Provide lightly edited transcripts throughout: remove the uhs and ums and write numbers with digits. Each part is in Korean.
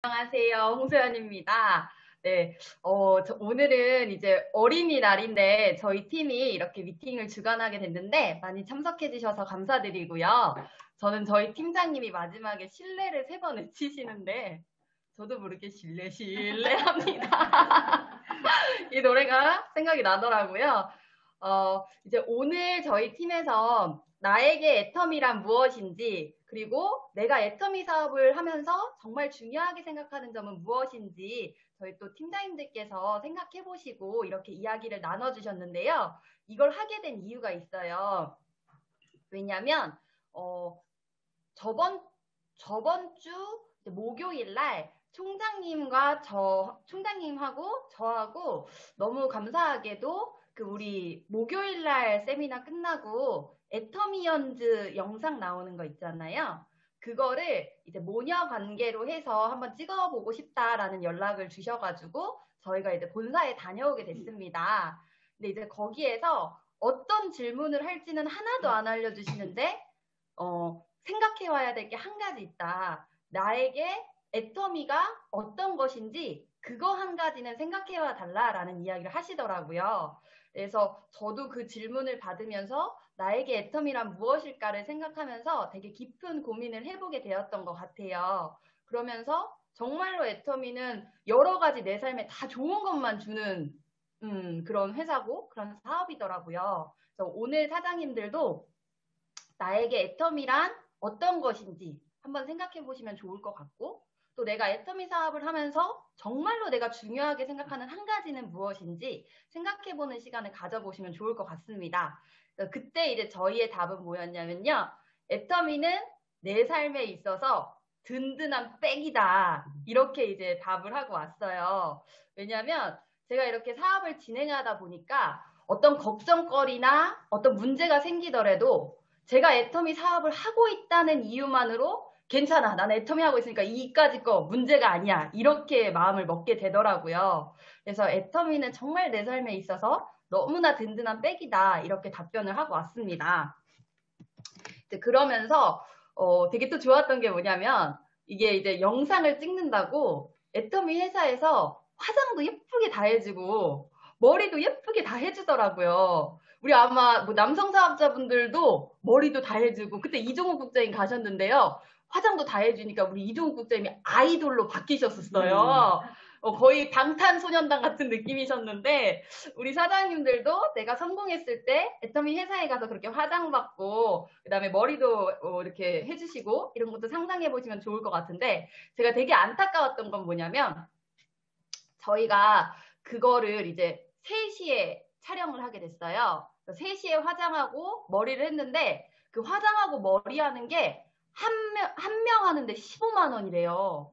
안녕하세요. 홍소연입니다. 네, 오늘은 이제 어린이날인데 저희 팀이 이렇게 미팅을 주관하게 됐는데 많이 참석해 주셔서 감사드리고요. 저는 저희 팀장님이 마지막에 실례를 3번 외치시는데 저도 모르게 실례 합니다. 이 노래가 생각이 나더라고요. 이제 오늘 저희 팀에서 나에게 애터미란 무엇인지, 그리고 내가 애터미 사업을 하면서 정말 중요하게 생각하는 점은 무엇인지 저희 또 팀장님들께서 생각해 보시고 이렇게 이야기를 나눠주셨는데요. 이걸 하게 된 이유가 있어요. 왜냐면, 저번 주 목요일 날 총장님하고 저하고 너무 감사하게도 우리 목요일 날 세미나 끝나고 애터미언즈 영상 나오는 거 있잖아요. 그거를 이제 모녀 관계로 해서 한번 찍어보고 싶다라는 연락을 주셔가지고 저희가 이제 본사에 다녀오게 됐습니다. 근데 이제 거기에서 어떤 질문을 할지는 하나도 안 알려주시는데, 생각해 와야 될 게 한 가지 있다. 나에게 애터미가 어떤 것인지 그거 한 가지는 생각해 와 달라라는 이야기를 하시더라고요. 그래서 저도 그 질문을 받으면서 나에게 애터미란 무엇일까를 생각하면서 되게 깊은 고민을 해보게 되었던 것 같아요. 그러면서 정말로 애터미는 여러 가지 내 삶에 다 좋은 것만 주는 그런 회사고 그런 사업이더라고요. 그래서 오늘 사장님들도 나에게 애터미란 어떤 것인지 한번 생각해 보시면 좋을 것 같고, 또 내가 애터미 사업을 하면서 정말로 내가 중요하게 생각하는 한 가지는 무엇인지 생각해 보는 시간을 가져보시면 좋을 것 같습니다. 그때 이제 저희의 답은 뭐였냐면요. 애터미는 내 삶에 있어서 든든한 백이다. 이렇게 이제 답을 하고 왔어요. 왜냐하면 제가 이렇게 사업을 진행하다 보니까 어떤 걱정거리나 어떤 문제가 생기더라도 제가 애터미 사업을 하고 있다는 이유만으로 괜찮아. 난 애터미 하고 있으니까 이까짓 거 문제가 아니야. 이렇게 마음을 먹게 되더라고요. 그래서 애터미는 정말 내 삶에 있어서 너무나 든든한 백이다. 이렇게 답변을 하고 왔습니다. 그러면서 되게 또 좋았던 게 뭐냐면 이게 이제 영상을 찍는다고 애터미 회사에서 화장도 예쁘게 다 해주고 머리도 예쁘게 다 해주더라고요. 우리 아마 뭐 남성 사업자분들도 머리도 다 해주고 그때 이종욱 국장님 가셨는데요. 화장도 다 해주니까 우리 이종욱 국장님이 아이돌로 바뀌셨었어요. 거의 방탄소년단 같은 느낌이셨는데 우리 사장님들도 내가 성공했을 때 애터미 회사에 가서 그렇게 화장받고 그다음에 머리도 이렇게 해주시고 이런 것도 상상해 보시면 좋을 것 같은데 제가 되게 안타까웠던 건 뭐냐면 저희가 그거를 이제 3시에 촬영을 하게 됐어요. 3시에 화장하고 머리를 했는데 그 화장하고 머리 하는 게 한 명 하는데 15만 원이래요.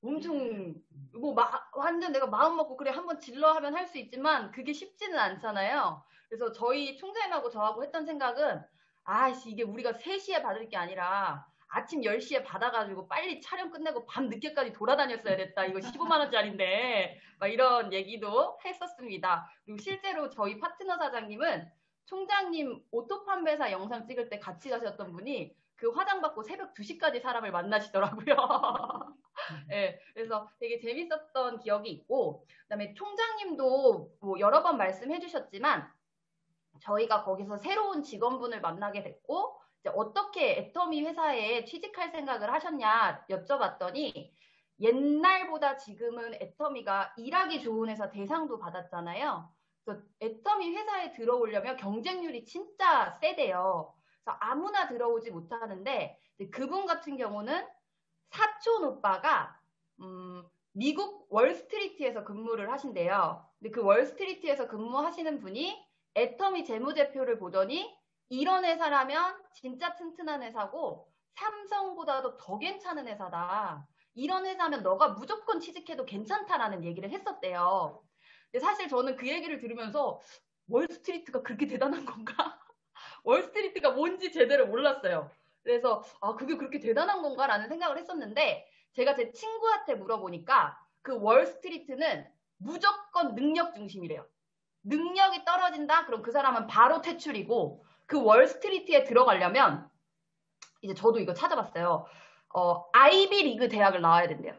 엄청 뭐 완전 내가 마음 먹고 그래 한번 질러 하면 할 수 있지만 그게 쉽지는 않잖아요. 그래서 저희 총장님하고 저하고 했던 생각은 아씨 이게 우리가 3시에 받을 게 아니라 아침 10시에 받아가지고 빨리 촬영 끝내고 밤 늦게까지 돌아다녔어야 됐다. 이거 15만 원짜리인데 막 이런 얘기도 했었습니다. 그리고 실제로 저희 파트너 사장님은 총장님 오토판매사 영상 찍을 때 같이 가셨던 분이 그 화장 받고 새벽 2시까지 사람을 만나시더라고요. 네, 그래서 되게 재밌었던 기억이 있고, 그다음에 총장님도 뭐 여러 번 말씀해 주셨지만, 저희가 거기서 새로운 직원분을 만나게 됐고, 이제 어떻게 애터미 회사에 취직할 생각을 하셨냐 여쭤봤더니, 옛날보다 지금은 애터미가 일하기 좋은 회사 대상도 받았잖아요. 그래서 애터미 회사에 들어오려면 경쟁률이 진짜 세대요. 그래서 아무나 들어오지 못하는데, 그분 같은 경우는 사촌 오빠가 미국 월스트리트에서 근무를 하신대요. 근데 그 월스트리트에서 근무하시는 분이 애터미 재무제표를 보더니 이런 회사라면 진짜 튼튼한 회사고 삼성보다도 더 괜찮은 회사다. 이런 회사면 너가 무조건 취직해도 괜찮다라는 얘기를 했었대요. 근데 사실 저는 그 얘기를 들으면서 월스트리트가 그렇게 대단한 건가? 월스트리트가 뭔지 제대로 몰랐어요. 그래서 그게 그렇게 대단한 건가라는 생각을 했었는데 제가 제 친구한테 물어보니까 그 월스트리트는 무조건 능력 중심이래요. 능력이 떨어진다? 그럼 그 사람은 바로 퇴출이고 그 월스트리트에 들어가려면 이제 저도 이거 찾아봤어요. 아이비 리그 대학을 나와야 된대요.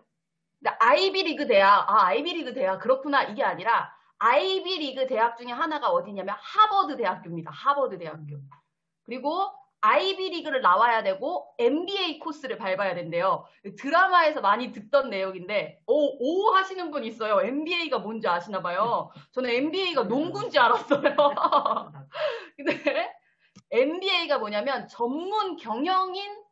근데 아이비리그 대학, 아이비리그 대학 그렇구나 이게 아니라 아이비리그 대학 중에 하나가 어디냐면 하버드 대학교입니다. 하버드 대학교. 그리고 아이비리그를 나와야 되고 MBA 코스를 밟아야 된대요. 드라마에서 많이 듣던 내용인데 오 하시는 분 있어요. MBA가 뭔지 아시나 봐요. 저는 MBA가 농구인지 알았어요. 근데 MBA가 뭐냐면 전문 경영인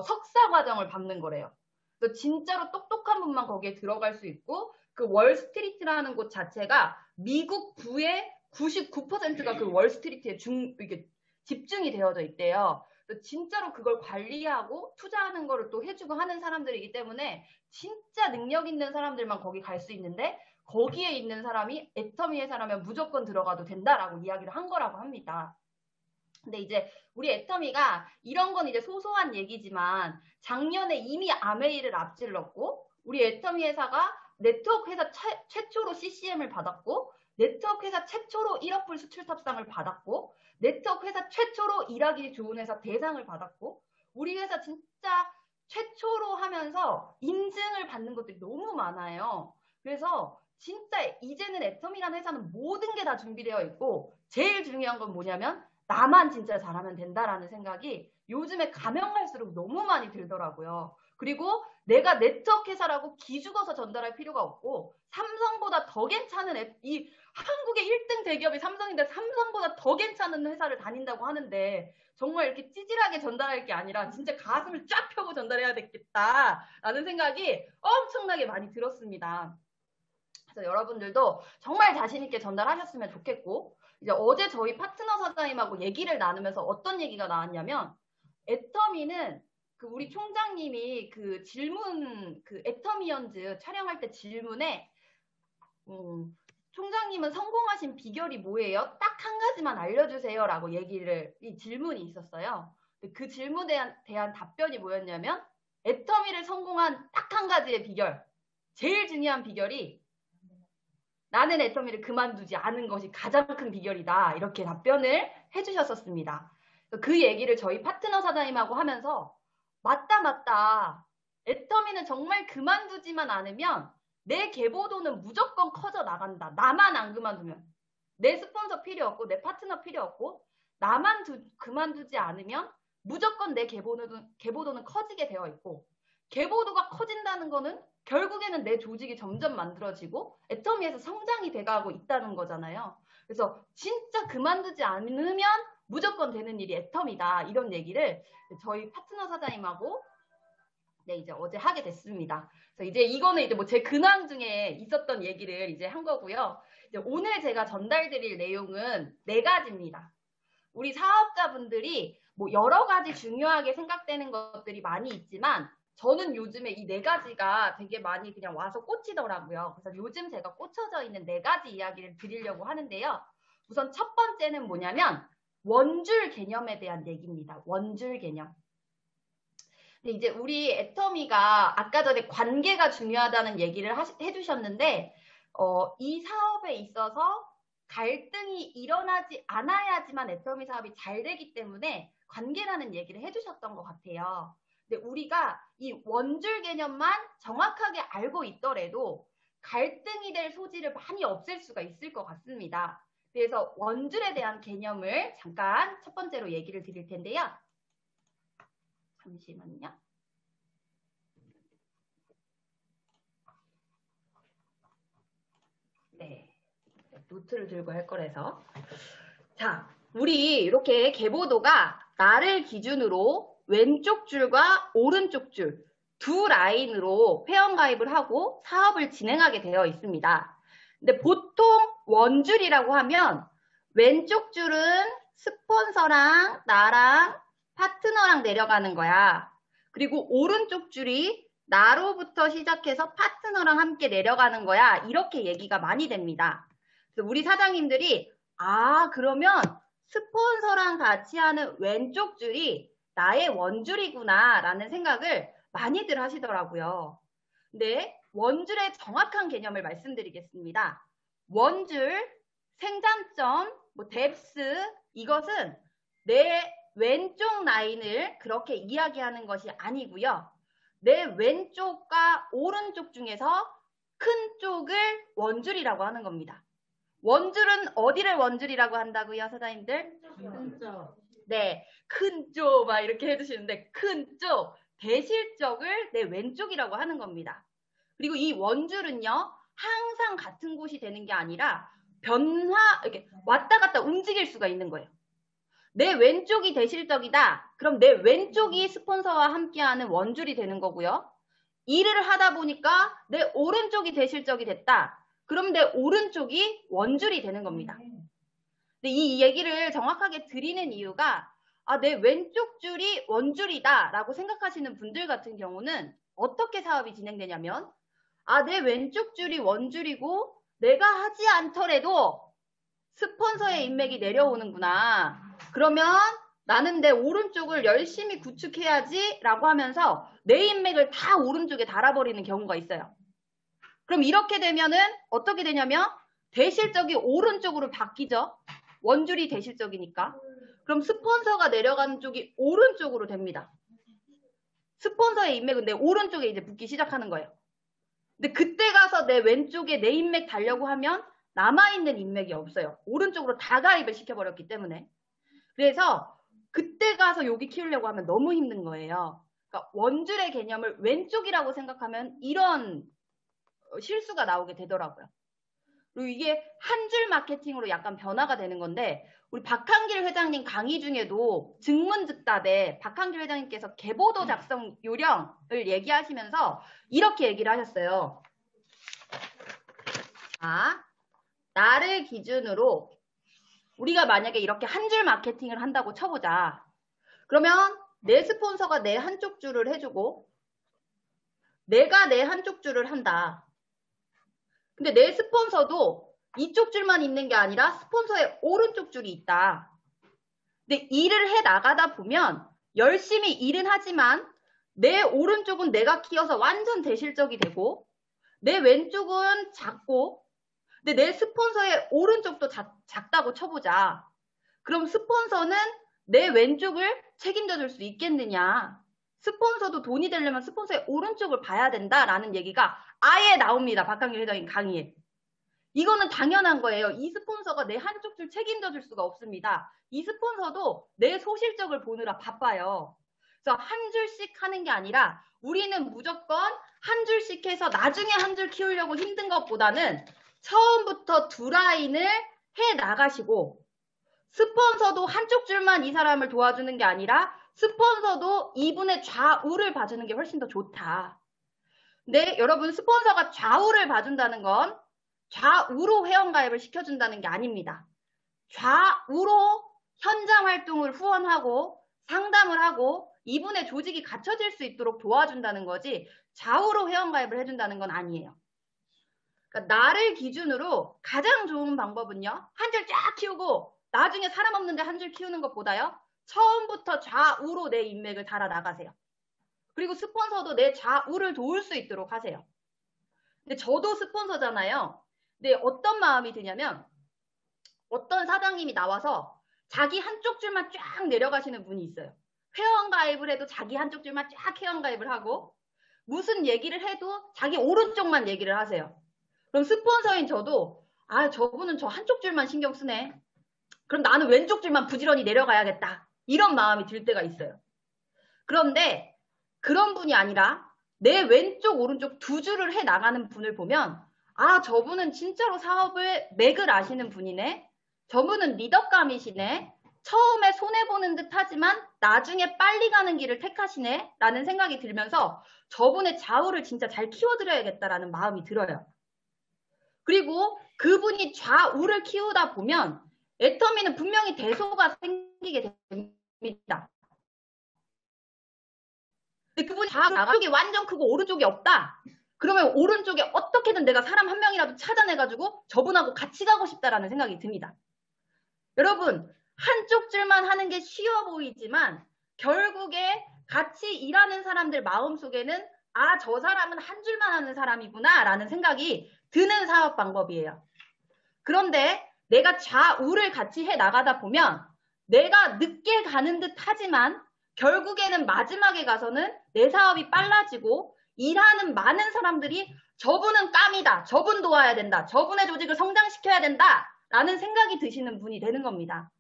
석사 과정을 밟는 거래요. 그래서 진짜로 똑똑한 분만 거기에 들어갈 수 있고 그 월스트리트라는 곳 자체가 미국 부의 99%가 그 월스트리트에 이게 집중이 되어져 있대요. 그래서 진짜로 그걸 관리하고 투자하는 거를 또 해주고 하는 사람들이기 때문에 진짜 능력 있는 사람들만 거기 갈 수 있는데 거기에 있는 사람이 애터미 회사라면 무조건 들어가도 된다라고 이야기를 한 거라고 합니다. 근데 이제 우리 애터미가 이런 건 이제 소소한 얘기지만 작년에 이미 아메이를 앞질렀고 우리 애터미 회사가 네트워크 회사 최초로 CCM을 받았고 네트워크 회사 최초로 1억 불 수출탑상을 받았고 네트워크 회사 최초로 일하기 좋은 회사 대상을 받았고 우리 회사 진짜 최초로 하면서 인증을 받는 것들이 너무 많아요. 그래서 진짜 이제는 애터미라는 회사는 모든 게 다 준비되어 있고 제일 중요한 건 뭐냐면 나만 진짜 잘하면 된다라는 생각이 요즘에 가면 갈수록 너무 많이 들더라고요. 그리고 내가 네트워크 회사라고 기죽어서 전달할 필요가 없고 삼성보다 더 괜찮은 이 한국의 1등 대기업이 삼성인데 삼성보다 더 괜찮은 회사를 다닌다고 하는데 정말 이렇게 찌질하게 전달할 게 아니라 진짜 가슴을 쫙 펴고 전달해야 되겠다라는 생각이 엄청나게 많이 들었습니다. 그래서 여러분들도 정말 자신 있게 전달하셨으면 좋겠고 이제 어제 저희 파트너 사장님하고 얘기를 나누면서 어떤 얘기가 나왔냐면 애터미는 그 우리 총장님이 그 질문 그 애터미언즈 촬영할 때 질문에 총장님은 성공하신 비결이 뭐예요? 딱 한 가지만 알려주세요 라고 이 질문이 있었어요. 그 질문에 대한 답변이 뭐였냐면 애터미를 성공한 딱 한 가지의 비결 제일 중요한 비결이 나는 애터미를 그만두지 않은 것이 가장 큰 비결이다. 이렇게 답변을 해주셨었습니다. 그 얘기를 저희 파트너 사장님하고 하면서 맞다. 애터미는 정말 그만두지만 않으면 내 계보도는 무조건 커져 나간다. 나만 안 그만두면. 내 스폰서 필요 없고 내 파트너 필요 없고 나만 그만두지 않으면 무조건 내 계보도는 커지게 되어 있고 계보도가 커진다는 거는 결국에는 내 조직이 점점 만들어지고 애터미에서 성장이 돼가고 있다는 거잖아요. 그래서 진짜 그만두지 않으면 무조건 되는 일이 애터미다. 이런 얘기를 저희 파트너 사장님하고 이제 어제 하게 됐습니다. 그래서 이제 이거는 이제 뭐 제 근황 중에 있었던 얘기를 이제 한 거고요. 이제 오늘 제가 전달드릴 내용은 4가지입니다. 우리 사업자분들이 뭐 여러 가지 중요하게 생각되는 것들이 많이 있지만 저는 요즘에 이 4가지가 되게 많이 그냥 와서 꽂히더라고요. 그래서 요즘 제가 꽂혀져 있는 4가지 이야기를 드리려고 하는데요. 우선 첫 번째는 뭐냐면 원줄 개념에 대한 얘기입니다. 원줄 개념. 근데 이제 우리 애터미가 아까 전에 관계가 중요하다는 얘기를 해주셨는데 이 사업에 있어서 갈등이 일어나지 않아야지만 애터미 사업이 잘 되기 때문에 관계라는 얘기를 해주셨던 것 같아요. 근데 우리가 이 원줄 개념만 정확하게 알고 있더라도 갈등이 될 소지를 많이 없앨 수가 있을 것 같습니다. 그래서 원줄에 대한 개념을 잠깐 첫 번째로 얘기를 드릴 텐데요. 잠시만요. 네. 노트를 들고 할 거라서. 자, 우리 이렇게 계보도가 나를 기준으로 왼쪽 줄과 오른쪽 줄 두 라인으로 회원가입을 하고 사업을 진행하게 되어 있습니다. 근데 보통 원줄이라고 하면 왼쪽 줄은 스폰서랑 나랑 파트너랑 내려가는 거야. 그리고 오른쪽 줄이 나로부터 시작해서 파트너랑 함께 내려가는 거야. 이렇게 얘기가 많이 됩니다. 그래서 우리 사장님들이 그러면 스폰서랑 같이 하는 왼쪽 줄이 나의 원줄이구나 라는 생각을 많이들 하시더라고요. 근데 원줄의 정확한 개념을 말씀드리겠습니다. 원줄, 생산점, 뎁스 이것은 내 왼쪽 라인을 그렇게 이야기하는 것이 아니고요. 내 왼쪽과 오른쪽 중에서 큰 쪽을 원줄이라고 하는 겁니다. 원줄은 어디를 원줄이라고 한다고요, 사장님들? 큰 쪽. 네, 큰 쪽 막 이렇게 해주시는데 큰 쪽, 대실적을 내 왼쪽이라고 하는 겁니다. 그리고 이 원줄은요, 항상 같은 곳이 되는 게 아니라 이렇게 왔다 갔다 움직일 수가 있는 거예요. 내 왼쪽이 대실적이다. 그럼 내 왼쪽이 스폰서와 함께하는 원줄이 되는 거고요. 일을 하다 보니까 내 오른쪽이 대실적이 됐다. 그럼 내 오른쪽이 원줄이 되는 겁니다. 근데 이 얘기를 정확하게 드리는 이유가 내 왼쪽 줄이 원줄이다 라고 생각하시는 분들 같은 경우는 어떻게 사업이 진행되냐면 내 왼쪽 줄이 원줄이고 내가 하지 않더라도 스폰서의 인맥이 내려오는구나. 그러면 나는 내 오른쪽을 열심히 구축해야지 라고 하면서 내 인맥을 다 오른쪽에 달아버리는 경우가 있어요. 그럼 이렇게 되면은 어떻게 되냐면 대실적이 오른쪽으로 바뀌죠. 원줄이 대실적이니까. 그럼 스폰서가 내려가는 쪽이 오른쪽으로 됩니다. 스폰서의 인맥은 내 오른쪽에 이제 붙기 시작하는 거예요. 근데 그때 가서 내 왼쪽에 내 인맥 달려고 하면 남아있는 인맥이 없어요. 오른쪽으로 다 가입을 시켜버렸기 때문에. 그래서 그때 가서 여기 키우려고 하면 너무 힘든 거예요. 그러니까 원줄의 개념을 왼쪽이라고 생각하면 이런 실수가 나오게 되더라고요. 그리고 이게 한 줄 마케팅으로 약간 변화가 되는 건데 우리 박한길 회장님 강의 중에도 증문즉답에 박한길 회장님께서 계보도 작성 요령을 얘기하시면서 이렇게 얘기를 하셨어요. 나를 기준으로 우리가 만약에 이렇게 한 줄 마케팅을 한다고 쳐보자. 그러면 내 스폰서가 내 한쪽 줄을 해주고 내가 내 한쪽 줄을 한다. 근데 내 스폰서도 이쪽 줄만 있는 게 아니라 스폰서의 오른쪽 줄이 있다. 근데 일을 해 나가다 보면 열심히 일은 하지만 내 오른쪽은 내가 키워서 완전 대실적이 되고 내 왼쪽은 작고 근데 내 스폰서의 오른쪽도 작다고 쳐보자. 그럼 스폰서는 내 왼쪽을 책임져 줄 수 있겠느냐. 스폰서도 돈이 되려면 스폰서의 오른쪽을 봐야 된다라는 얘기가 아예 나옵니다. 박한길 회장님 강의에. 이거는 당연한 거예요. 이 스폰서가 내 한쪽 줄 책임져 줄 수가 없습니다. 이 스폰서도 내 소실적을 보느라 바빠요. 그래서 한 줄씩 하는 게 아니라 우리는 무조건 한 줄씩 해서 나중에 한 줄 키우려고 힘든 것보다는 처음부터 두 라인을 해 나가시고 스폰서도 한쪽 줄만 이 사람을 도와주는 게 아니라 스폰서도 이분의 좌우를 봐주는 게 훨씬 더 좋다. 근데 여러분 스폰서가 좌우를 봐준다는 건 좌우로 회원가입을 시켜준다는 게 아닙니다. 좌우로 현장 활동을 후원하고 상담을 하고 이분의 조직이 갖춰질 수 있도록 도와준다는 거지 좌우로 회원가입을 해준다는 건 아니에요. 그러니까 나를 기준으로 가장 좋은 방법은요. 한 줄 쫙 키우고 나중에 사람 없는데 한 줄 키우는 것보다요. 처음부터 좌우로 내 인맥을 달아 나가세요. 그리고 스폰서도 내 좌우를 도울 수 있도록 하세요. 근데 저도 스폰서잖아요. 근데 어떤 마음이 드냐면 어떤 사장님이 나와서 자기 한쪽 줄만 쫙 내려가시는 분이 있어요. 회원가입을 해도 자기 한쪽 줄만 쫙 회원가입을 하고 무슨 얘기를 해도 자기 오른쪽만 얘기를 하세요. 그럼 스폰서인 저도 저분은 저 한쪽 줄만 신경 쓰네. 그럼 나는 왼쪽 줄만 부지런히 내려가야겠다. 이런 마음이 들 때가 있어요. 그런데 그런 분이 아니라 내 왼쪽 오른쪽 두 줄을 해 나가는 분을 보면 저분은 진짜로 사업을 맥을 아시는 분이네. 저분은 리더감이시네. 처음에 손해보는 듯 하지만 나중에 빨리 가는 길을 택하시네. 라는 생각이 들면서 저분의 좌우를 진짜 잘 키워드려야겠다라는 마음이 들어요. 그리고 그분이 좌우를 키우다 보면 애터미는 분명히 대소가 생기게 됩니다. 근데 그분이 좌우쪽이 완전 크고 오른쪽이 없다. 그러면 오른쪽에 어떻게든 내가 사람 한 명이라도 찾아내가지고 저분하고 같이 가고 싶다라는 생각이 듭니다. 여러분 한쪽 줄만 하는 게 쉬워 보이지만 결국에 같이 일하는 사람들 마음속에는 저 사람은 한 줄만 하는 사람이구나 라는 생각이 드는 사업 방법이에요. 그런데 내가 좌우를 같이 해 나가다 보면 내가 늦게 가는 듯 하지만 결국에는 마지막에 가서는 내 사업이 빨라지고 일하는 많은 사람들이 저분은 깜이다. 저분 도와야 된다. 저분의 조직을 성장시켜야 된다. 라는 생각이 드시는 분이 되는 겁니다.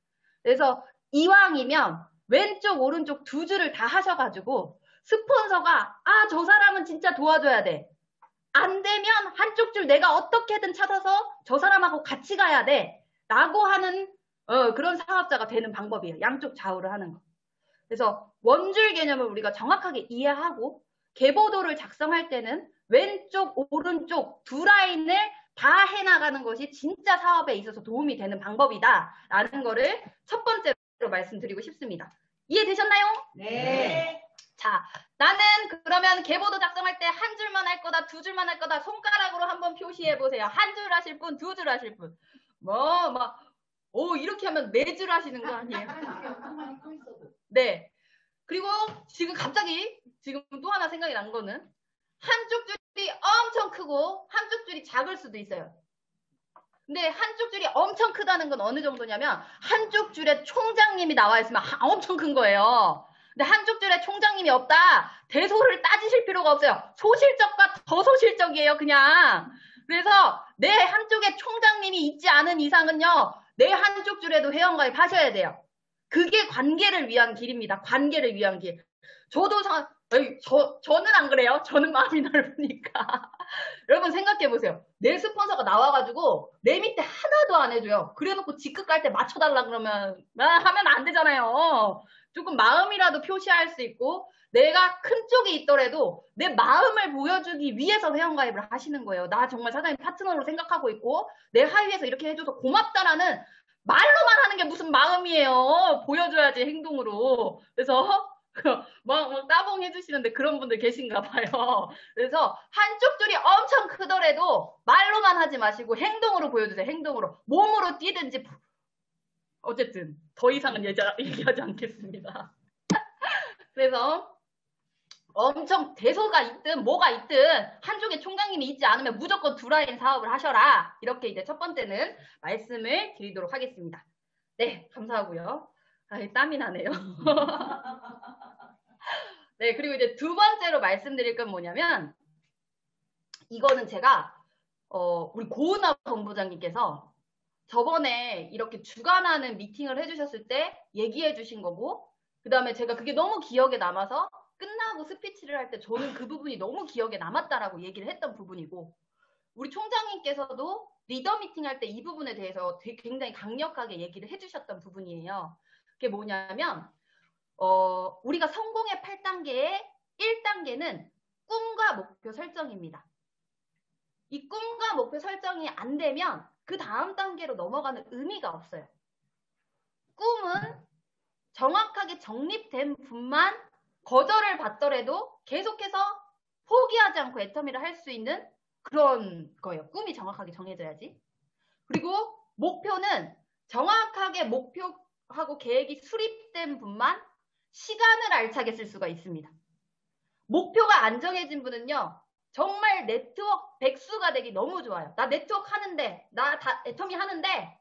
그래서 이왕이면 왼쪽 오른쪽 두 줄을 다 하셔가지고 스폰서가 저 사람은 진짜 도와줘야 돼. 안 되면 한쪽 줄 내가 어떻게든 찾아서 저 사람하고 같이 가야 돼. 라고 하는 그런 사업자가 되는 방법이에요. 양쪽 좌우를 하는 거. 그래서 원줄 개념을 우리가 정확하게 이해하고 계보도를 작성할 때는 왼쪽, 오른쪽 두 라인을 다 해나가는 것이 진짜 사업에 있어서 도움이 되는 방법이다. 라는 거를 첫 번째로 말씀드리고 싶습니다. 이해되셨나요? 네. 자, 나는 그러면 계보도 작성할 때 한 줄만 할 거다, 두 줄만 할 거다. 손가락으로 한번 표시해 보세요. 한 줄 하실 분, 두 줄 하실 분. 이렇게 하면 네 줄 하시는 거 아니에요? 네. 그리고 지금 갑자기 지금 또 하나 생각이 난 거는 한쪽 줄이 엄청 크고 한쪽 줄이 작을 수도 있어요. 근데 한쪽 줄이 엄청 크다는 건 어느 정도냐면 한쪽 줄에 총장님이 나와 있으면 엄청 큰 거예요. 근데 한쪽 줄에 총장님이 없다. 대소를 따지실 필요가 없어요. 소실적과 더 소실적이에요, 그냥. 그래서 내 한쪽에 총장님이 있지 않은 이상은요. 내 한쪽 줄에도 회원가입 하셔야 돼요. 그게 관계를 위한 길입니다. 관계를 위한 길. 저는 안 그래요. 저는 마음이 넓으니까. 여러분 생각해보세요. 내 스폰서가 나와가지고 내 밑에 하나도 안 해줘요. 그래놓고 직급 갈 때 맞춰달라 그러면 하면 안 되잖아요. 조금 마음이라도 표시할 수 있고 내가 큰 쪽이 있더라도 내 마음을 보여주기 위해서 회원가입을 하시는 거예요. 나 정말 사장님 파트너로 생각하고 있고 내 하위에서 이렇게 해줘서 고맙다라는 말로만 하는 게 무슨 마음이에요. 보여줘야지 행동으로. 그래서 막 따봉 해주시는데 그런 분들 계신가 봐요. 그래서 한쪽 줄이 엄청 크더라도 말로만 하지 마시고 행동으로 보여주세요. 행동으로. 몸으로 뛰든지. 어쨌든 더 이상은 얘기하지 않겠습니다. 그래서 엄청 대소가 있든 뭐가 있든 한쪽에 총장님이 있지 않으면 무조건 두 라인 사업을 하셔라. 이렇게 이제 첫 번째는 말씀을 드리도록 하겠습니다. 네, 감사하고요. 땀이 나네요. 네, 그리고 이제 두 번째로 말씀드릴 건 뭐냐면 이거는 제가 우리 고은아 본부장님께서 저번에 이렇게 주관하는 미팅을 해주셨을 때 얘기해 주신 거고 그 다음에 제가 그게 너무 기억에 남아서 끝나고 스피치를 할 때 저는 그 부분이 너무 기억에 남았다라고 얘기를 했던 부분이고 우리 총장님께서도 리더 미팅 할 때 이 부분에 대해서 굉장히 강력하게 얘기를 해주셨던 부분이에요. 그게 뭐냐면 우리가 성공의 8단계의 1단계는 꿈과 목표 설정입니다. 이 꿈과 목표 설정이 안 되면 그 다음 단계로 넘어가는 의미가 없어요. 꿈은 정확하게 정립된 분만 거절을 받더라도 계속해서 포기하지 않고 애터미를 할 수 있는 그런 거예요. 꿈이 정확하게 정해져야지. 그리고 목표는 정확하게 목표하고 계획이 수립된 분만 시간을 알차게 쓸 수가 있습니다. 목표가 안 정해진 분은요. 정말 네트워크 백수가 되기 너무 좋아요. 나 네트워크 하는데 나 다 애터미 하는데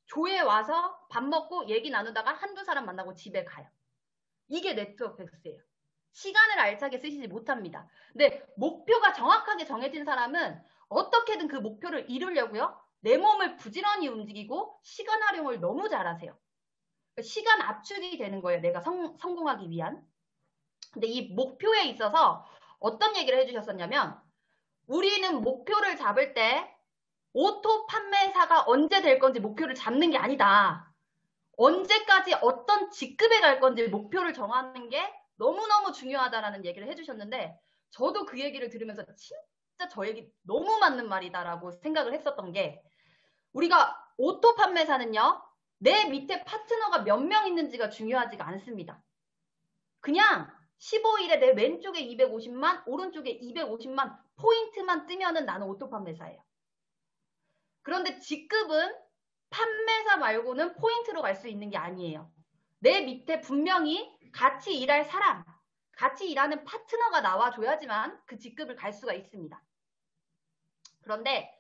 조에 와서 밥 먹고 얘기 나누다가 한두 사람 만나고 집에 가요. 이게 네트워크 백수예요. 시간을 알차게 쓰시지 못합니다. 근데 목표가 정확하게 정해진 사람은 어떻게든 그 목표를 이루려고요. 내 몸을 부지런히 움직이고 시간 활용을 너무 잘하세요. 시간 압축이 되는 거예요. 내가 성공하기 위한. 근데 이 목표에 있어서 어떤 얘기를 해주셨었냐면 우리는 목표를 잡을 때 오토 판매사가 언제 될 건지 목표를 잡는 게 아니다. 언제까지 어떤 직급에 갈 건지 목표를 정하는 게 너무너무 중요하다라는 얘기를 해주셨는데 저도 그 얘기를 들으면서 진짜 저 얘기 너무 맞는 말이다라고 생각을 했었던 게 우리가 오토 판매사는요. 내 밑에 파트너가 몇 명 있는지가 중요하지가 않습니다. 그냥 15일에 내 왼쪽에 250만, 오른쪽에 250만 포인트만 뜨면은 나는 오토 판매사예요. 그런데 직급은 판매사 말고는 포인트로 갈 수 있는 게 아니에요. 내 밑에 분명히 같이 일할 사람, 같이 일하는 파트너가 나와줘야지만 그 직급을 갈 수가 있습니다. 그런데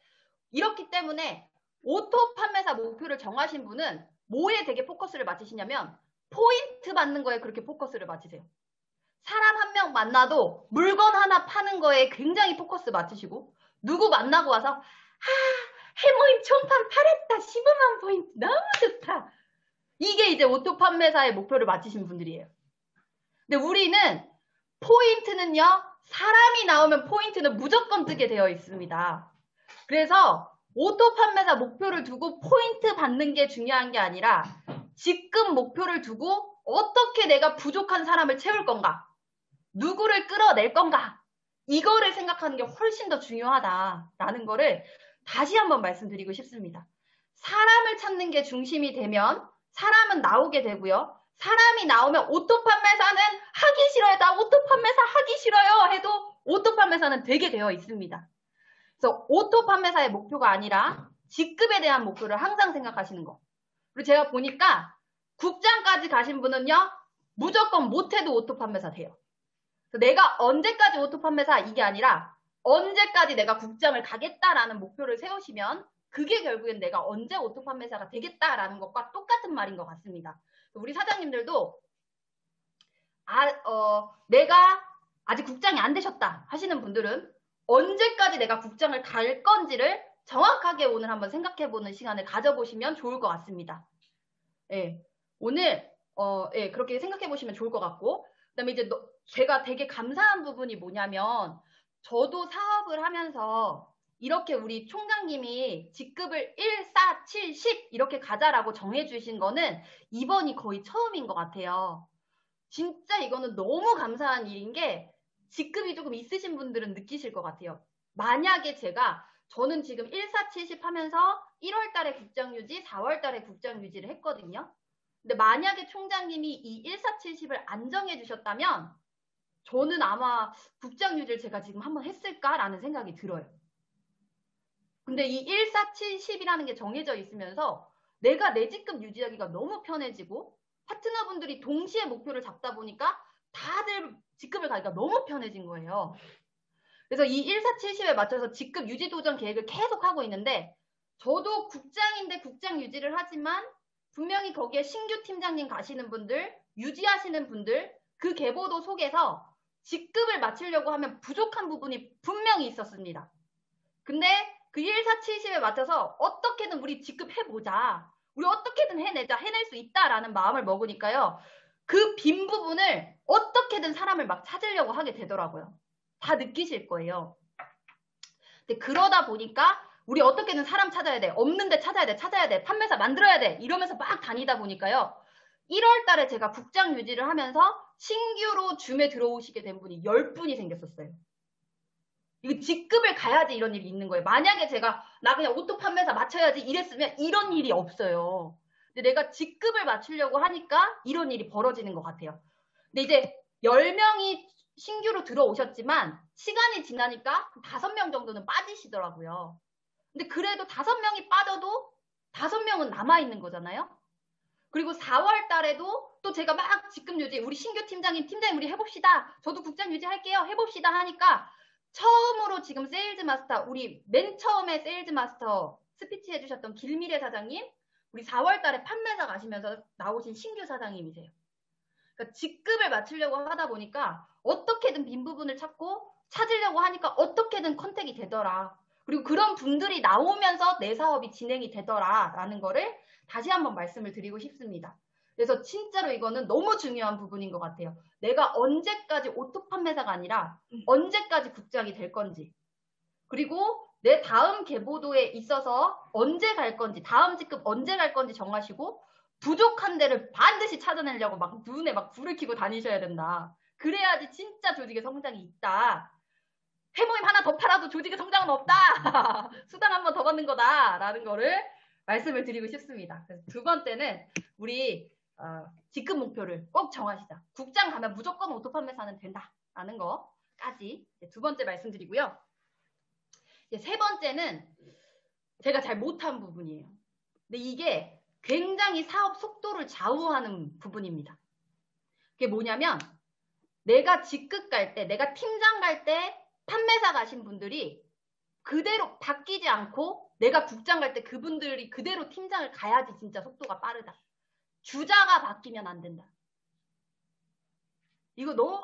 이렇기 때문에 오토 판매사 목표를 정하신 분은 뭐에 되게 포커스를 맞추시냐면 포인트 받는 거에 그렇게 포커스를 맞추세요. 사람 한 명 만나도 물건 하나 파는 거에 굉장히 포커스 맞추시고, 누구 만나고 와서 해모임 총판 팔았다, 15만 포인트 너무 좋다, 이게 이제 오토 판매사의 목표를 맞추신 분들이에요. 근데 우리는 포인트는요, 사람이 나오면 포인트는 무조건 뜨게 되어 있습니다. 그래서 오토 판매사 목표를 두고 포인트 받는 게 중요한 게 아니라 지금 목표를 두고 어떻게 내가 부족한 사람을 채울 건가, 누구를 끌어낼 건가, 이거를 생각하는 게 훨씬 더 중요하다라는 거를 다시 한번 말씀드리고 싶습니다. 사람을 찾는 게 중심이 되면 사람은 나오게 되고요. 사람이 나오면 오토 판매사는 하기 싫어요. 나 오토 판매사 하기 싫어요 해도 오토 판매사는 되게 되어 있습니다. 그래서 오토 판매사의 목표가 아니라 직급에 대한 목표를 항상 생각하시는 거. 그리고 제가 보니까 국장까지 가신 분은요, 무조건 못해도 오토 판매사 돼요. 내가 언제까지 오토 판매사, 이게 아니라 언제까지 내가 국장을 가겠다라는 목표를 세우시면 그게 결국엔 내가 언제 오토 판매사가 되겠다라는 것과 똑같은 말인 것 같습니다. 우리 사장님들도 내가 아직 국장이 안 되셨다 하시는 분들은 언제까지 내가 국장을 갈 건지를 정확하게 오늘 한번 생각해보는 시간을 가져보시면 좋을 것 같습니다. 예, 오늘 예, 그렇게 생각해보시면 좋을 것 같고, 그다음에 이제 제가 되게 감사한 부분이 뭐냐면, 저도 사업을 하면서 이렇게 우리 총장님이 직급을 1, 4, 7, 10 이렇게 가자라고 정해주신 거는 이번이 거의 처음인 것 같아요. 진짜 이거는 너무 감사한 일인 게, 직급이 조금 있으신 분들은 느끼실 것 같아요. 만약에 저는 지금 1, 4, 70 하면서 1월 달에 국장 유지, 4월 달에 국장 유지를 했거든요. 근데 만약에 총장님이 이 1, 4, 70을 안 정해 주셨다면 저는 아마 국장 유지를 제가 지금 한번 했을까라는 생각이 들어요. 근데 이 1, 4, 70이라는 게 정해져 있으면서 내가 내 직급 유지하기가 너무 편해지고, 파트너분들이 동시에 목표를 잡다 보니까 다들 직급을 가기가 너무 편해진 거예요. 그래서 이 1, 4, 70에 맞춰서 직급 유지 도전 계획을 계속 하고 있는데, 저도 국장인데 국장 유지를 하지만 분명히 거기에 신규 팀장님 가시는 분들, 유지하시는 분들, 그 계보도 속에서 직급을 맞추려고 하면 부족한 부분이 분명히 있었습니다. 근데 그 1, 4, 70에 맞춰서 어떻게든 우리 직급 해보자, 우리 어떻게든 해내자, 해낼 수 있다라는 마음을 먹으니까요, 그 빈 부분을 어떻게든 사람을 막 찾으려고 하게 되더라고요. 다 느끼실 거예요. 근데 그러다 보니까 우리 어떻게든 사람 찾아야 돼, 없는데 찾아야 돼, 판매사 만들어야 돼, 이러면서 막 다니다 보니까요, 1월 달에 제가 국장 유지를 하면서 신규로 줌에 들어오시게 된 분이 10분이 생겼었어요. 이거 직급을 가야지 이런 일이 있는 거예요. 만약에 나 그냥 오토 판매사 맞춰야지 이랬으면 이런 일이 없어요. 근데 내가 직급을 맞추려고 하니까 이런 일이 벌어지는 것 같아요. 근데 이제 10명이 신규로 들어오셨지만 시간이 지나니까 5명 정도는 빠지시더라고요. 근데 그래도 5명이 빠져도 5명은 남아있는 거잖아요. 그리고 4월 달에도 또 제가 막 직급 유지, 우리 신규 팀장님 우리 해봅시다, 저도 국장 유지할게요, 해봅시다 하니까 처음으로 지금 세일즈 마스터, 우리 맨 처음에 세일즈 마스터 스피치 해주셨던 길미래 사장님, 우리 4월 달에 판매사 가시면서 나오신 신규 사장님이세요. 그러니까 직급을 맞추려고 하다 보니까 어떻게든 빈 부분을 찾으려고 하니까 어떻게든 컨택이 되더라. 그리고 그런 분들이 나오면서 내 사업이 진행이 되더라라는 거를 다시 한번 말씀을 드리고 싶습니다. 그래서 진짜로 이거는 너무 중요한 부분인 것 같아요. 내가 언제까지 오토 판매사가 아니라 언제까지 국장이 될 건지, 그리고 내 다음 계보도에 있어서 언제 갈 건지, 다음 직급 언제 갈 건지 정하시고, 부족한 데를 반드시 찾아내려고 막 눈에 막 불을 켜고 다니셔야 된다. 그래야지 진짜 조직의 성장이 있다. 해모임 하나 더 팔아도 조직의 성장은 없다. 수당 한 번 더 받는 거다. 라는 거를 말씀을 드리고 싶습니다. 그래서 두 번째는 우리 직급 목표를 꼭 정하시자. 국장 가면 무조건 오토 판매사는 된다. 라는 거까지 두 번째 말씀드리고요. 세 번째는 제가 잘 못한 부분이에요. 근데 이게 굉장히 사업 속도를 좌우하는 부분입니다. 그게 뭐냐면, 내가 직급 갈 때, 내가 팀장 갈 때 판매사 가신 분들이 그대로 바뀌지 않고 내가 국장 갈 때 그분들이 그대로 팀장을 가야지 진짜 속도가 빠르다. 주자가 바뀌면 안 된다. 이거 너무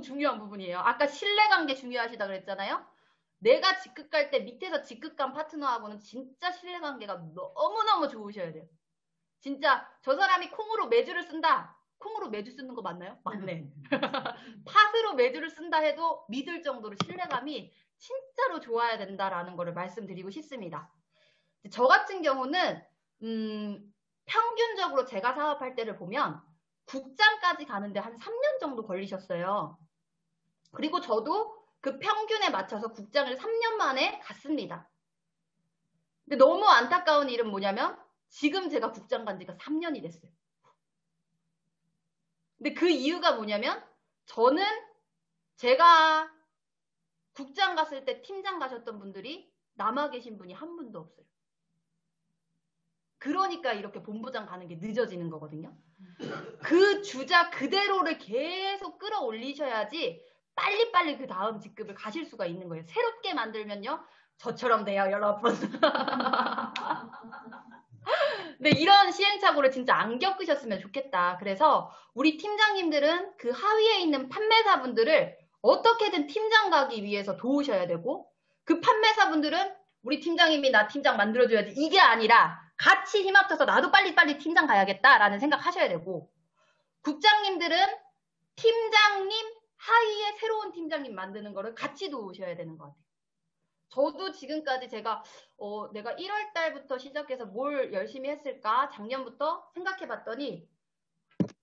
중요한 부분이에요. 아까 신뢰관계 중요하시다 그랬잖아요. 내가 직급 갈 때 밑에서 직급 간 파트너하고는 진짜 신뢰관계가 너무너무 좋으셔야 돼요. 진짜 저 사람이 콩으로 매주를 쓴다. 콩으로 매주 쓰는 거 맞나요? 맞네. 팥으로 매주를 쓴다 해도 믿을 정도로 신뢰감이 진짜로 좋아야 된다라는 거를 말씀드리고 싶습니다. 저 같은 경우는 평균적으로 제가 사업할 때를 보면 국장까지 가는데 한 3년 정도 걸리셨어요. 그리고 저도 그 평균에 맞춰서 국장을 3년 만에 갔습니다. 근데 너무 안타까운 일은 뭐냐면 지금 제가 국장 간 지가 3년이 됐어요. 근데 그 이유가 뭐냐면 저는 제가 국장 갔을 때 팀장 가셨던 분들이 남아 계신 분이 한 분도 없어요. 그러니까 이렇게 본부장 가는 게 늦어지는 거거든요. 그 주자 그대로를 계속 끌어올리셔야지 빨리빨리 그 다음 직급을 가실 수가 있는 거예요. 새롭게 만들면요. 저처럼 돼요, 여러분. 근데 이런 시행착오를 진짜 안 겪으셨으면 좋겠다. 그래서 우리 팀장님들은 그 하위에 있는 판매사분들을 어떻게든 팀장 가기 위해서 도우셔야 되고 그 판매사분들은 우리 팀장님이 나 팀장 만들어줘야지 이게 아니라 같이 힘 합쳐서 나도 빨리빨리 팀장 가야겠다라는 생각하셔야 되고 국장님들은 팀장님 하위에 새로운 팀장님 만드는 거를 같이 도우셔야 되는 것 같아요. 저도 지금까지 제가 내가 1월 달부터 시작해서 뭘 열심히 했을까 작년부터 생각해 봤더니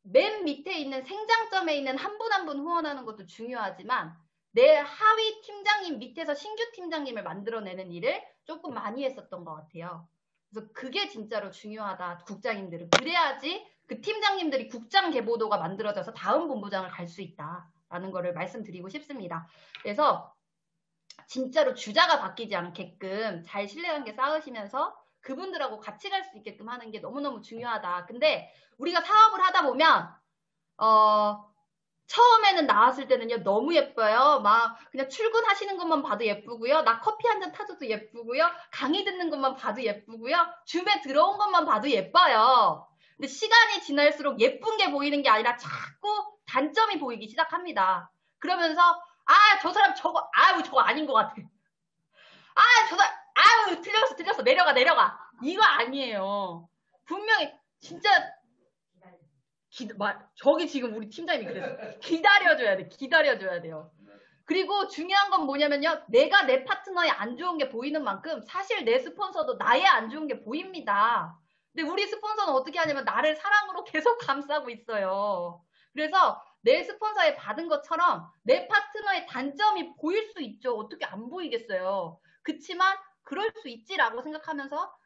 맨 밑에 있는 생장점에 있는 한 분 한 분 후원하는 것도 중요하지만 내 하위 팀장님 밑에서 신규 팀장님을 만들어내는 일을 조금 많이 했었던 것 같아요. 그래서 그게 진짜로 중요하다. 국장님들은. 그래야지 그 팀장님들이 국장 계보도가 만들어져서 다음 본부장을 갈 수 있다라는 거를 말씀드리고 싶습니다. 그래서 진짜로 주자가 바뀌지 않게끔 잘 신뢰관계 쌓으시면서 그분들하고 같이 갈 수 있게끔 하는 게 너무너무 중요하다. 근데 우리가 사업을 하다 보면 처음에는 나왔을 때는요 너무 예뻐요. 막 그냥 출근하시는 것만 봐도 예쁘고요. 나 커피 한 잔 타줘도 예쁘고요. 강의 듣는 것만 봐도 예쁘고요. 줌에 들어온 것만 봐도 예뻐요. 근데 시간이 지날수록 예쁜 게 보이는 게 아니라 자꾸 단점이 보이기 시작합니다. 그러면서 저 사람 저거 아닌 것 같아. 저 사람 틀렸어 내려가 이거 아니에요. 분명히 진짜 저기 지금 우리 팀장님이 그랬어. 기다려줘야 돼요. 그리고 중요한 건 뭐냐면요. 내가 내 파트너의 안 좋은 게 보이는 만큼 사실 내 스폰서도 나의 안 좋은 게 보입니다. 근데 우리 스폰서는 어떻게 하냐면 나를 사랑으로 계속 감싸고 있어요. 그래서 내 스폰서에 받은 것처럼 내 파트너의 단점이 보일 수 있죠. 어떻게 안 보이겠어요. 그치만 그럴 수 있지라고 생각하면서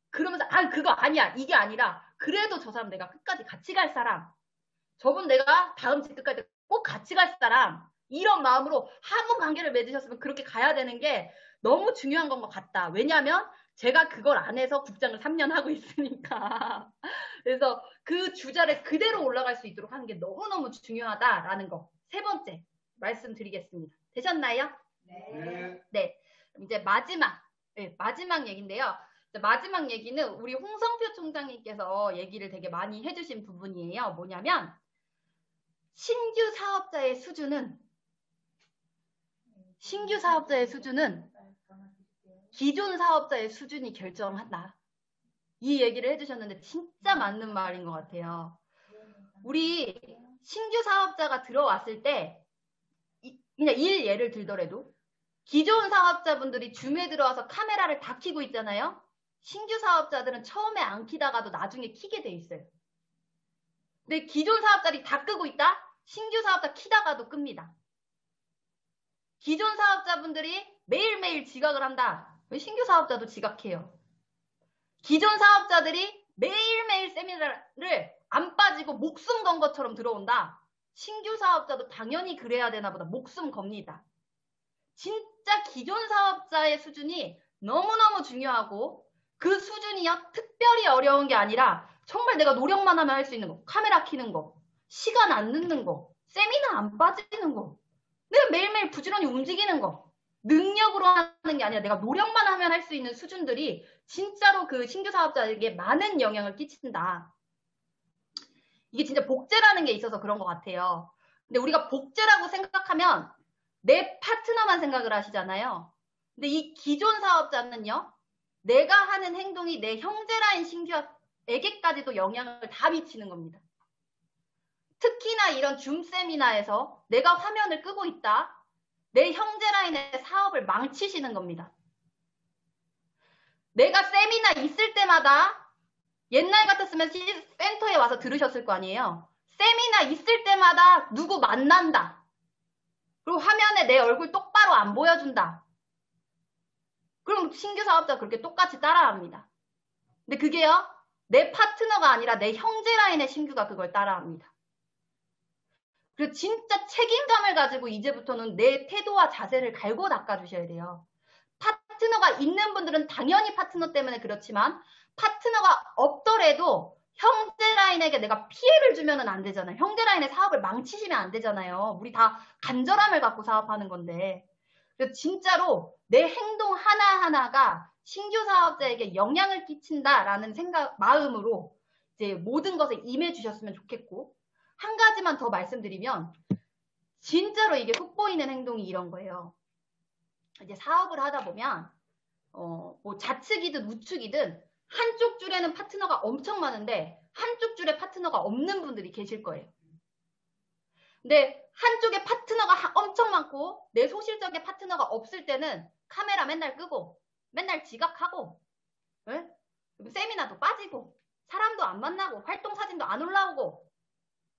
그러면서 그거 아니야. 이게 아니라 그래도 저 사람 내가 끝까지 같이 갈 사람. 저분 내가 다음 직급 갈 때 꼭 같이 갈 사람. 이런 마음으로 한번 관계를 맺으셨으면 그렇게 가야 되는 게 너무 중요한 건 것 같다. 왜냐하면 제가 그걸 안 해서 국장을 3년 하고 있으니까. 그래서 그 주자를 그대로 올라갈 수 있도록 하는 게 너무너무 중요하다라는 거. 세 번째 말씀드리겠습니다. 되셨나요? 네. 네. 이제 마지막 얘기인데요. 마지막 얘기는 우리 홍성표 총장님께서 얘기를 되게 많이 해주신 부분이에요. 뭐냐면 신규 사업자의 수준은 기존 사업자의 수준이 결정한다. 이 얘기를 해주셨는데 진짜 맞는 말인 것 같아요. 우리 신규 사업자가 들어왔을 때 그냥 예를 들더라도 기존 사업자분들이 줌에 들어와서 카메라를 다 켜고 있잖아요. 신규 사업자들은 처음에 안 켜다가도 나중에 켜게 돼 있어요. 근데 기존 사업자들이 다 끄고 있다? 신규 사업자 켜다가도 끕니다. 기존 사업자분들이 매일매일 지각을 한다. 왜 신규 사업자도 지각해요? 기존 사업자들이 매일매일 세미나를 안 빠지고 목숨 건 것처럼 들어온다. 신규 사업자도 당연히 그래야 되나 보다. 목숨 겁니다. 진짜 기존 사업자의 수준이 너무너무 중요하고 그 수준이요 특별히 어려운 게 아니라 정말 내가 노력만 하면 할 수 있는 거. 카메라 켜는 거, 시간 안 늦는 거, 세미나 안 빠지는 거, 내가 매일매일 부지런히 움직이는 거. 능력으로 하는 게 아니라 내가 노력만 하면 할 수 있는 수준들이 진짜로 그 신규 사업자에게 많은 영향을 끼친다. 이게 진짜 복제라는 게 있어서 그런 것 같아요. 근데 우리가 복제라고 생각하면 내 파트너만 생각을 하시잖아요. 근데 이 기존 사업자는요, 내가 하는 행동이 내 형제라인 신규에게까지도 영향을 다 미치는 겁니다. 특히나 이런 줌 세미나에서 내가 화면을 끄고 있다. 내 형제라인의 사업을 망치시는 겁니다. 내가 세미나 있을 때마다 옛날 같았으면 센터에 와서 들으셨을 거 아니에요. 세미나 있을 때마다 누구 만난다. 그리고 화면에 내 얼굴 똑바로 안 보여준다. 그럼 신규 사업자 그렇게 똑같이 따라합니다. 근데 그게요, 내 파트너가 아니라 내 형제 라인의 신규가 그걸 따라합니다. 그래서 진짜 책임감을 가지고 이제부터는 내 태도와 자세를 갈고 닦아주셔야 돼요. 파트너가 있는 분들은 당연히 파트너 때문에 그렇지만 파트너가 없더라도 형제 라인에게 내가 피해를 주면은 안 되잖아요. 형제 라인의 사업을 망치시면 안 되잖아요. 우리 다 간절함을 갖고 사업하는 건데. 그래서 진짜로 내 행동 하나하나가 신규 사업자에게 영향을 끼친다라는 마음으로 이제 모든 것에 임해 주셨으면 좋겠고, 한 가지만 더 말씀드리면 진짜로 이게 돋보이는 행동이 이런 거예요. 이제 사업을 하다 보면 뭐 좌측이든 우측이든 한쪽 줄에는 파트너가 엄청 많은데 한쪽 줄에 파트너가 없는 분들이 계실 거예요. 근데 한쪽에 파트너가 엄청 많고 내 소실적인 파트너가 없을 때는 카메라 맨날 끄고 맨날 지각하고, 네? 세미나도 빠지고 사람도 안 만나고 활동 사진도 안 올라오고,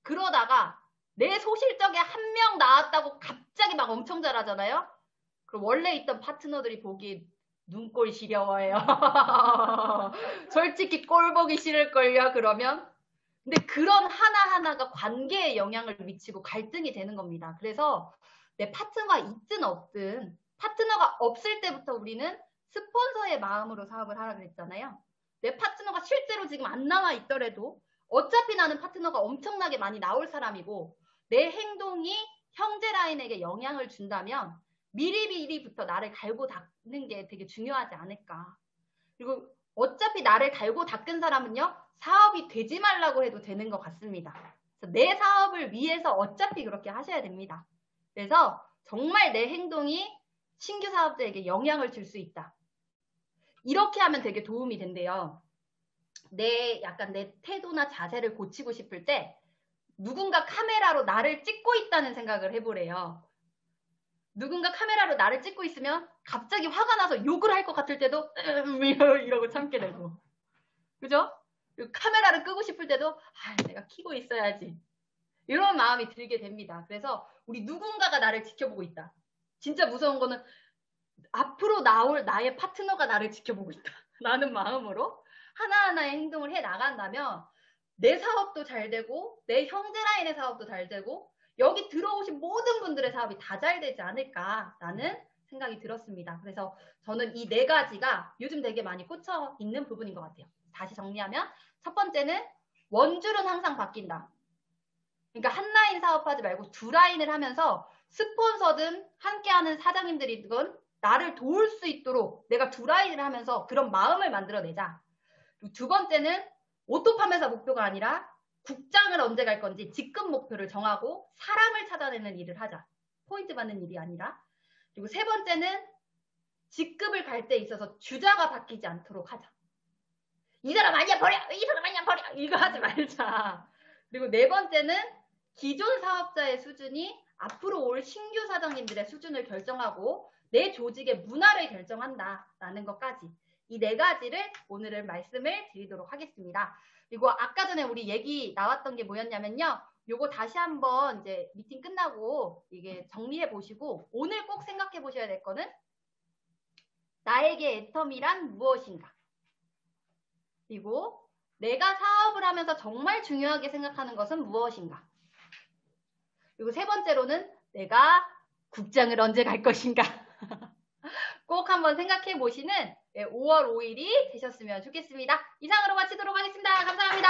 그러다가 내 소실적에 한 명 나왔다고 갑자기 막 엄청 잘하잖아요. 그럼 원래 있던 파트너들이 보기 눈꼴 시려워요. 솔직히 꼴 보기 싫을걸요, 그러면? 근데 그런 하나하나가 관계에 영향을 미치고 갈등이 되는 겁니다. 그래서 내 파트너가 있든 없든, 파트너가 없을 때부터 우리는 스폰서의 마음으로 사업을 하라 그랬잖아요. 내 파트너가 실제로 지금 안 나와 있더라도 어차피 나는 파트너가 엄청나게 많이 나올 사람이고 내 행동이 형제 라인에게 영향을 준다면 미리미리부터 나를 갈고 닦는 게 되게 중요하지 않을까. 그리고 어차피 나를 갈고 닦은 사람은요, 사업이 되지 말라고 해도 되는 것 같습니다. 그래서 내 사업을 위해서 어차피 그렇게 하셔야 됩니다. 그래서 정말 내 행동이 신규 사업자에게 영향을 줄 수 있다. 이렇게 하면 되게 도움이 된대요. 약간 내 태도나 자세를 고치고 싶을 때 누군가 카메라로 나를 찍고 있다는 생각을 해보래요. 누군가 카메라로 나를 찍고 있으면 갑자기 화가 나서 욕을 할 것 같을 때도 이러고 참게 되고, 그죠? 카메라를 끄고 싶을 때도 내가 켜고 있어야지, 이런 마음이 들게 됩니다. 그래서 우리 누군가가 나를 지켜보고 있다. 진짜 무서운 거는 앞으로 나올 나의 파트너가 나를 지켜보고 있다 라는 마음으로 하나하나의 행동을 해 나간다면 내 사업도 잘 되고 내 형제 라인의 사업도 잘 되고 여기 들어오신 모든 분들의 사업이 다 잘 되지 않을까라는 생각이 들었습니다. 그래서 저는 이 네 가지가 요즘 되게 많이 꽂혀 있는 부분인 것 같아요. 다시 정리하면 첫 번째는 원줄은 항상 바뀐다. 그러니까 한 라인 사업하지 말고 두 라인을 하면서 스폰서든 함께하는 사장님들이든 나를 도울 수 있도록 내가 두 라인을 하면서 그런 마음을 만들어내자. 그리고 두 번째는 오토팜에서 목표가 아니라 국장을 언제 갈 건지 직급 목표를 정하고 사람을 찾아내는 일을 하자. 포인트 받는 일이 아니라. 그리고 세 번째는 직급을 갈 때 있어서 주자가 바뀌지 않도록 하자. 이 사람 아니야 버려! 이 사람 아니야 버려! 이거 하지 말자. 그리고 네 번째는 기존 사업자의 수준이 앞으로 올 신규 사장님들의 수준을 결정하고 내 조직의 문화를 결정한다라는 것까지, 이 네 가지를 오늘은 말씀을 드리도록 하겠습니다. 그리고 아까 전에 우리 얘기 나왔던 게 뭐였냐면요. 요거 다시 한번 이제 미팅 끝나고 이게 정리해 보시고 오늘 꼭 생각해 보셔야 될 거는 나에게 애텀이란 무엇인가? 그리고 내가 사업을 하면서 정말 중요하게 생각하는 것은 무엇인가? 그리고 세 번째로는 내가 국장을 언제 갈 것인가? 꼭 한번 생각해 보시는 5월 5일이 되셨으면 좋겠습니다. 이상으로 마치도록 하겠습니다. 감사합니다.